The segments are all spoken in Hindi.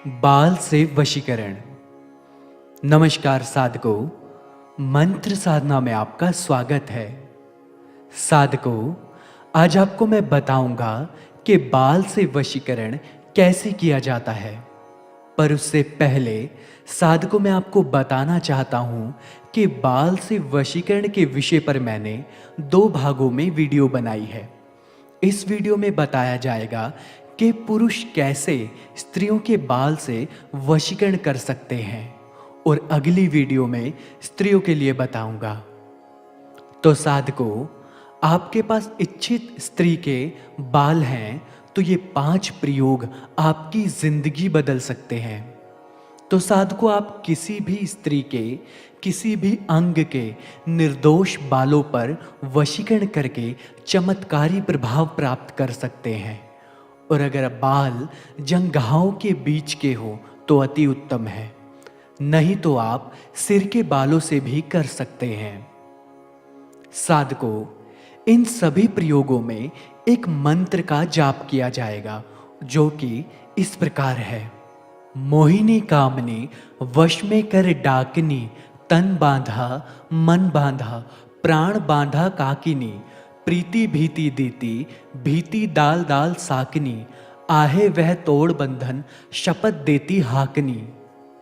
बाल से वशीकरण। नमस्कार साधकों, मंत्र साधना में आपका स्वागत है। साधकों, आज आपको मैं बताऊंगा कि बाल से वशीकरण कैसे किया जाता है। पर उससे पहले साधकों, मैं आपको बताना चाहता हूं कि बाल से वशीकरण के विषय पर मैंने 2 भागों में वीडियो बनाई है। इस वीडियो में बताया जाएगा कि पुरुष कैसे स्त्रियों के बाल से वशीकरण कर सकते हैं, और अगली वीडियो में स्त्रियों के लिए बताऊंगा। तो साधकों, आपके पास इच्छित स्त्री के बाल हैं तो ये 5 प्रयोग आपकी जिंदगी बदल सकते हैं। तो साधकों, आप किसी भी स्त्री के किसी भी अंग के निर्दोष बालों पर वशीकरण करके चमत्कारी प्रभाव प्राप्त कर सकते हैं। और अगर बाल जंघाओं के बीच के हो तो अति उत्तम है, नहीं तो आप सिर के बालों से भी कर सकते हैं। साधकों, इन सभी प्रयोगों में एक मंत्र का जाप किया जाएगा, जो कि इस प्रकार है। मोहिनी कामनी वश में कर डाकिनी, तन बांधा मन बांधा, प्राण बांधा काकिनी, प्रीति भीति दीति, भीति दाल दाल साकनी, आहे वह तोड़ बंधन, शपथ देती हाकनी।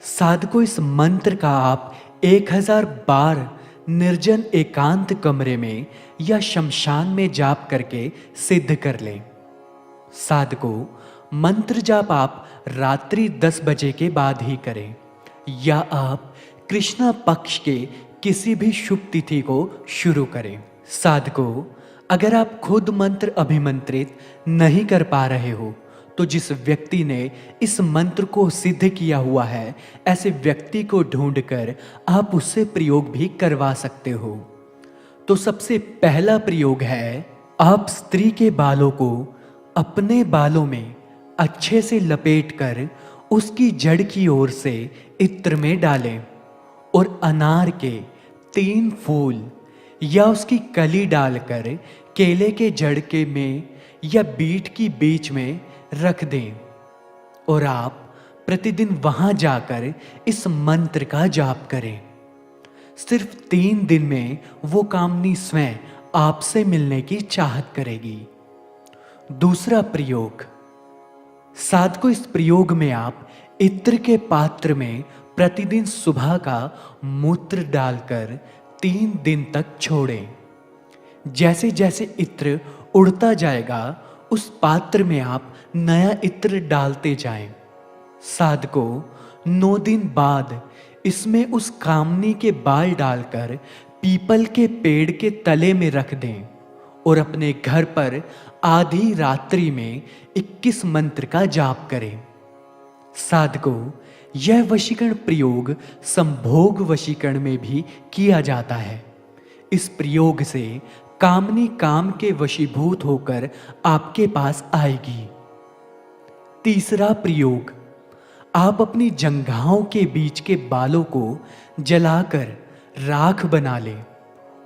साधकों, इस मंत्र का आप 1000 बार निर्जन एकांत कमरे में या शमशान में जाप करके सिद्ध कर लें। साधकों, मंत्र जाप आप रात्रि 10 बजे के बाद ही करें, या आप कृष्णा पक्ष के किसी भी शुभ तिथि को शुरू करें। साधकों, अगर आप खुद मंत्र अभिमंत्रित नहीं कर पा रहे हो तो जिस व्यक्ति ने इस मंत्र को सिद्ध किया हुआ है, ऐसे व्यक्ति को ढूंढकर आप उससे प्रयोग भी करवा सकते हो। तो सबसे पहला प्रयोग है, आप स्त्री के बालों को अपने बालों में अच्छे से लपेटकर उसकी जड़ की ओर से इत्र में डालें और अनार के 3 फूल या उसकी कली डालकर केले के जड़ के में या बीट की बीच में रख दें, और आप प्रतिदिन वहां जाकर इस मंत्र का जाप करें। सिर्फ 3 दिन में वो कामनी स्वयं आपसे मिलने की चाहत करेगी। दूसरा प्रयोग, साधकों, इस प्रयोग में आप इत्र के पात्र में प्रतिदिन सुबह का मूत्र डालकर 3 दिन तक छोड़ें। जैसे जैसे इत्र उड़ता जाएगा, उस पात्र में आप नया इत्र डालते जाएं। साधकों, 9 दिन बाद इसमें उस कामनी के बाल डालकर पीपल के पेड़ के तले में रख दें और अपने घर पर आधी रात्रि में 21 मंत्र का जाप करें। साधकों, यह वशीकरण प्रयोग संभोग वशीकरण में भी किया जाता है। इस प्रयोग से कामनी काम के वशीभूत होकर आपके पास आएगी। तीसरा प्रयोग, आप अपनी जंघाओं के बीच के बालों को जलाकर राख बना लें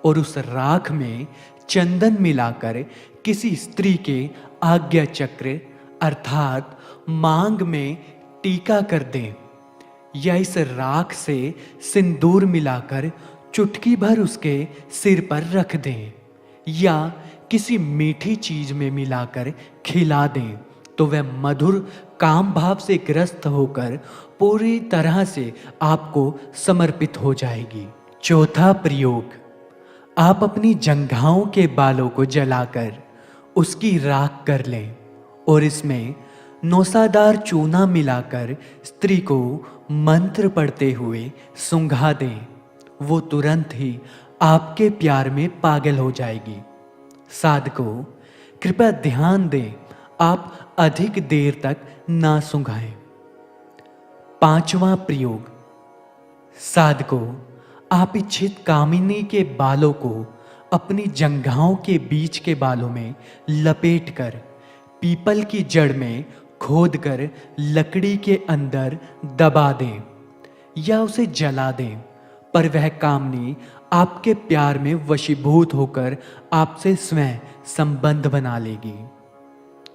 और उस राख में चंदन मिलाकर किसी स्त्री के आज्ञा चक्र अर्थात मांग में टीका कर दें, या इस राख से सिंदूर मिलाकर चुटकी भर उसके सिर पर रख दें, या किसी मीठी चीज में मिलाकर खिला दें, तो वह मधुर काम भाव से ग्रस्त होकर पूरी तरह से आपको समर्पित हो जाएगी। चौथा प्रयोग, आप अपनी जंघाओं के बालों को जलाकर उसकी राख कर लें और इसमें नौसादार चूना मिलाकर स्त्री को मंत्र पढ़ते हुए सूंघा दें। वो तुरंत ही आपके प्यार में पागल हो जाएगी। साधकों, कृपया ध्यान दें, आप अधिक देर तक ना सूंघाएं। पांचवा प्रयोग, साधकों, आप इच्छित कामिनी के बालों को अपनी जंघाओं के बीच के बालों में लपेटकर पीपल की जड़ में खोदकर लकड़ी के अंदर दबा दें या उसे जला दें, पर वह कामनी आपके प्यार में वशीभूत होकर आपसे स्वयं संबंध बना लेगी।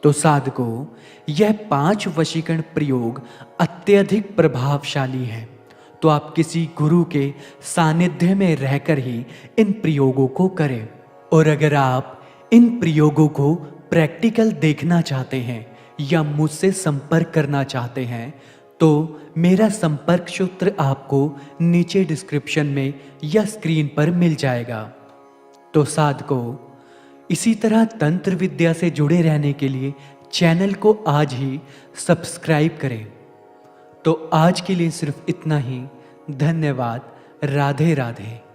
तो साधकों, यह 5 वशीकरण प्रयोग अत्यधिक प्रभावशाली हैं। तो आप किसी गुरु के सानिध्य में रहकर ही इन प्रयोगों को करें। और अगर आप इन प्रयोगों को प्रैक्टिकल देखना चाहते हैं या मुझसे संपर्क करना चाहते हैं, तो मेरा संपर्क सूत्र आपको नीचे डिस्क्रिप्शन में या स्क्रीन पर मिल जाएगा। तो साधकों, इसी तरह तंत्र विद्या से जुड़े रहने के लिए चैनल को आज ही सब्सक्राइब करें। तो आज के लिए सिर्फ इतना ही। धन्यवाद। राधे राधे।